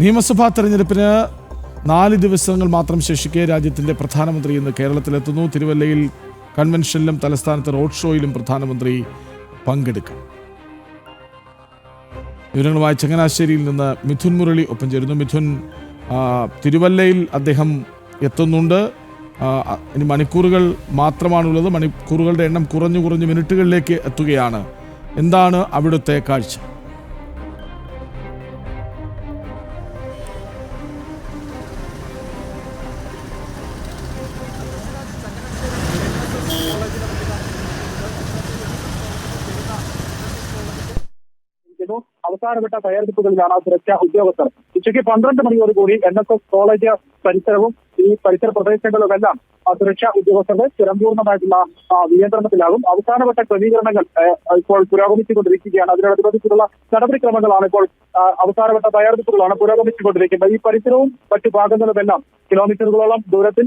നിയമസഭാ തെരഞ്ഞെടുപ്പിന് 4 ദിവസങ്ങൾ മാത്രം ശേഷിക്കെ രാജ്യത്തിന്റെ പ്രധാനമന്ത്രി ഇന്ന് കേരളത്തിലെത്തുന്നു. തിരുവല്ലയിൽ കൺവെൻഷനിലും തലസ്ഥാനത്ത് റോഡ് ഷോയിലും പ്രധാനമന്ത്രി പങ്കെടുക്കും. വിവരങ്ങളുമായി ചങ്ങനാശ്ശേരിയിൽ നിന്ന് മിഥുൻ മുരളി ഒപ്പം ചേരുന്നു. മിഥുൻ, തിരുവല്ലയിൽ അദ്ദേഹം എത്തുന്നുണ്ട്. ഇനി മണിക്കൂറുകൾ മാത്രമാണുള്ളത്. മണിക്കൂറുകളുടെ എണ്ണം കുറഞ്ഞു മിനിറ്റുകളിലേക്ക് എത്തുകയാണ്. എന്താണ് അവിടുത്തെ കാഴ്ച? അവസാനപ്പെട്ട തയ്യാറെടുപ്പുകളിലാണ് സുരക്ഷാ ഉദ്യോഗസ്ഥർ. ഉച്ചയ്ക്ക് 12 മണിയോടുകൂടി NSS കോളേജ് പരിസരവും ഈ പരിസര പ്രദേശങ്ങളുമെല്ലാം സുരക്ഷാ ഉദ്യോഗസ്ഥരുടെ സമ്പൂർണ്ണമായിട്ടുള്ള നിയന്ത്രണത്തിലാകും. അവസാനപ്പെട്ട ക്രമീകരണങ്ങൾ ഇപ്പോൾ പുരോഗമിച്ചുകൊണ്ടിരിക്കുകയാണ്. അതിനോടനുബന്ധിച്ചുള്ള നടപടിക്രമങ്ങളാണ് ഇപ്പോൾ അവസാനപ്പെട്ട തയ്യാറെടുപ്പുകളാണ് പുരോഗമിച്ചുകൊണ്ടിരിക്കുന്നത്. ഈ പരിസരവും മറ്റു ഭാഗങ്ങളുമെല്ലാം കിലോമീറ്ററുകളോളം ദൂരത്തിൽ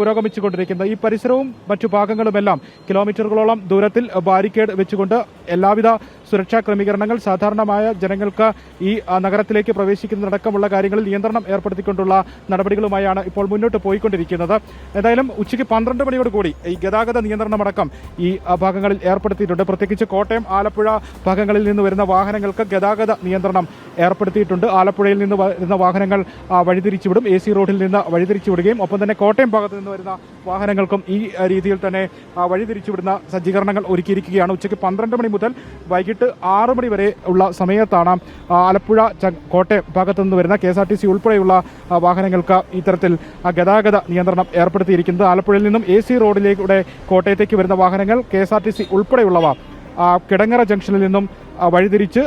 പുരോഗമിച്ചുകൊണ്ടിരിക്കുന്നത്. ഈ പരിസരവും മറ്റു ഭാഗങ്ങളുമെല്ലാം കിലോമീറ്ററുകളോളം ദൂരത്തിൽ ബാരിക്കേഡ് വെച്ചുകൊണ്ട് എല്ലാവിധ സുരക്ഷാ ക്രമീകരണങ്ങൾ, സാധാരണമായ ജനങ്ങൾക്ക് ഈ നഗരത്തിലേക്ക് പ്രവേശിക്കുന്നതടക്കമുള്ള കാര്യങ്ങളിൽ നിയന്ത്രണം ഏർപ്പെടുത്തിക്കൊണ്ടുള്ള നടപടികളുമായാണ് ഇപ്പോൾ മുന്നോട്ട് പോയിക്കൊണ്ടിരിക്കുന്നത്. ഏതായാലും ഉച്ചയ്ക്ക് 12 മണിയോടുകൂടി ഈ ഗതാഗത നിയന്ത്രണമടക്കം ഈ ഭാഗങ്ങളിൽ ഏർപ്പെടുത്തിയിട്ടുണ്ട്. പ്രത്യേകിച്ച് കോട്ടയം, ആലപ്പുഴ ഭാഗങ്ങളിൽ നിന്ന് വരുന്ന വാഹനങ്ങൾക്ക് ഗതാഗത നിയന്ത്രണം ഏർപ്പെടുത്തിയിട്ടുണ്ട്. ആലപ്പുഴയിൽ നിന്ന് വരുന്ന വാഹനങ്ങൾ വഴിതിരിച്ചുവിടും. AC റോഡിൽ നിന്ന് വഴിതിരിച്ചുവിടുകയും ഒപ്പം തന്നെ കോട്ടയം ഭാഗത്ത് നിന്ന് വരുന്ന വാഹനങ്ങൾക്കും ഈ രീതിയിൽ തന്നെ വഴിതിരിച്ചുവിടുന്ന സജ്ജീകരണങ്ങൾ ഒരുക്കിയിരിക്കുകയാണ്. ഉച്ചയ്ക്ക് 12 മണി മുതൽ വൈകിട്ട് 6 മണി വരെ ഉള്ള സമയത്താണ് ആലപ്പുഴ, കോട്ടയം ഭാഗത്തു നിന്ന് വരുന്ന KSRTC ഉൾപ്പെടെയുള്ള വാഹനങ്ങൾക്ക് ഇത്തരത്തിൽ ഗതാഗത നിയന്ത്രണം ഏർപ്പെടുത്തിയിരിക്കുന്നത്. ആലപ്പുഴയിൽ നിന്നും AC റോഡിലൂടെ കോട്ടയത്തേക്ക് വരുന്ന വാഹനങ്ങൾ KSRTC ഉൾപ്പെടെയുള്ളവ കിടങ്ങറ ജംഗ്ഷനിൽ നിന്നും വഴിതിരിച്ച്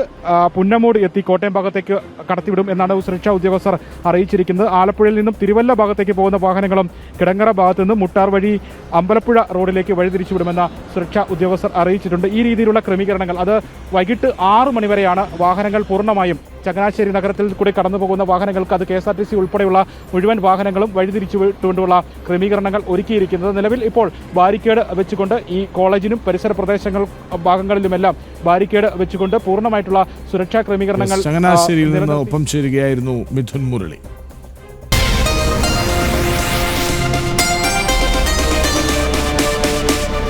പുന്നമൂട് എത്തി കോട്ടയം ഭാഗത്തേക്ക് കടത്തിവിടും എന്നാണ് സുരക്ഷാ ഉദ്യോഗസ്ഥർ അറിയിച്ചിരിക്കുന്നത്. ആലപ്പുഴയിൽ നിന്നും തിരുവല്ല ഭാഗത്തേക്ക് പോകുന്ന വാഹനങ്ങളും കിടങ്ങറ ഭാഗത്തു നിന്നും മുട്ടാർ വഴി അമ്പലപ്പുഴ റോഡിലേക്ക് വഴിതിരിച്ചുവിടുമെന്ന് സുരക്ഷാ ഉദ്യോഗസ്ഥർ അറിയിച്ചിട്ടുണ്ട്. ഈ രീതിയിലുള്ള ക്രമീകരണങ്ങൾ അത് വൈകിട്ട് 6 മണി വരെയാണ് വാഹനങ്ങൾ പൂർണ്ണമായും ചങ്ങനാശ്ശേരി നഗരത്തിൽ കൂടി കടന്നു പോകുന്ന വാഹനങ്ങൾക്ക് അത് KSRTC ഉൾപ്പെടെയുള്ള മുഴുവൻ വാഹനങ്ങളും വഴിതിരിച്ചുകൊണ്ടുള്ള ക്രമീകരണങ്ങൾ ഒരുക്കിയിരിക്കുന്നത്. നിലവിൽ ഇപ്പോൾ ബാരിക്കേഡ് വെച്ചുകൊണ്ട് ഈ കോളേജിനും പരിസര പ്രദേശങ്ങൾ ഭാഗങ്ങളിലുമെല്ലാം ബാരിക്കേഡ് വെച്ചുകൊണ്ട് പൂർണ്ണമായിട്ടുള്ള സുരക്ഷാ ക്രമീകരണങ്ങൾ ചങ്ങനാശ്ശേരിയിൽ നിന്ന് ഒപ്പം ചേരുകയായിരുന്നു മിഥുൻ മുരളി.